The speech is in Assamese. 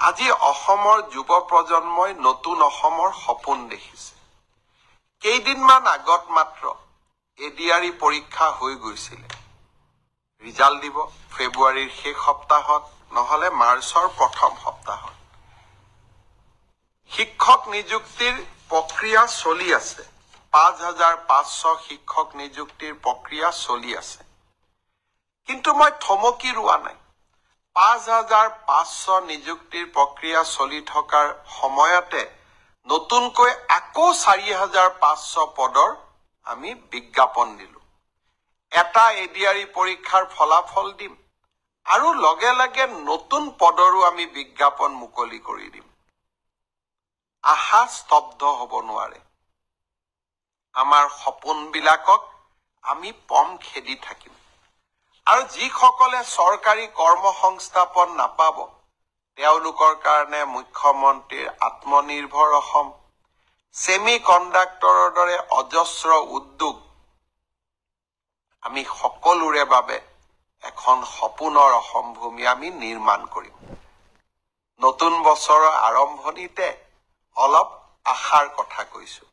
আজি অসমৰ যুৱ প্ৰজন্মই নতুন অসমৰ সপোন দেখিছে। কেইদিনমান আগত মাত্ৰ এডিআৰই পৰীক্ষা হৈ গৈছিল। ৰিজাল্ট দিব ফেব্ৰুৱাৰীৰ শেষ সপ্তাহত নহলে মাৰ্চৰ প্ৰথম সপ্তাহত। শিক্ষক নিযুক্তিৰ প্ৰক্ৰিয়া চলি আছে। ৫,৫০০ শিক্ষক নিযুক্তিৰ প্ৰক্ৰিয়া চলি আছে। কিন্তু মই থমকি ৰোৱা নাই। ৫,৫০০ নিযুক্তিৰ প্ৰক্ৰিয়া চলি থকাৰ সময়তে নতুনকৈ আকৌ ৪,৫০০ পদৰ আমি বিজ্ঞাপন দিলো। এটা এডিআৰই পৰীক্ষাৰ ফলাফল দিম আৰু লগে লগে নতুন পদৰো আমি বিজ্ঞাপন মুকলি কৰি দিম। আশা স্তব্ধ হ'ব নোৱাৰে। আমাৰ সপোনবিলাকক আমি পম খেদি থাকিম। আৰু যিসকলে চৰকাৰী কৰ্মসংস্থাপন নাপাব তেওঁলোকৰ কাৰণে মুখ্যমন্ত্ৰীৰ আত্মনিৰ্ভৰ অসম, ছেমি কণ্ডাক্টৰৰ দৰে অজস্ৰ উদ্যোগ আমি সকলোৰে বাবে এখন সপোনৰ অসম ভূমি আমি নিৰ্মাণ কৰিম। নতুন বছৰৰ আৰম্ভণিতে অলপ আশাৰ কথা কৈছো।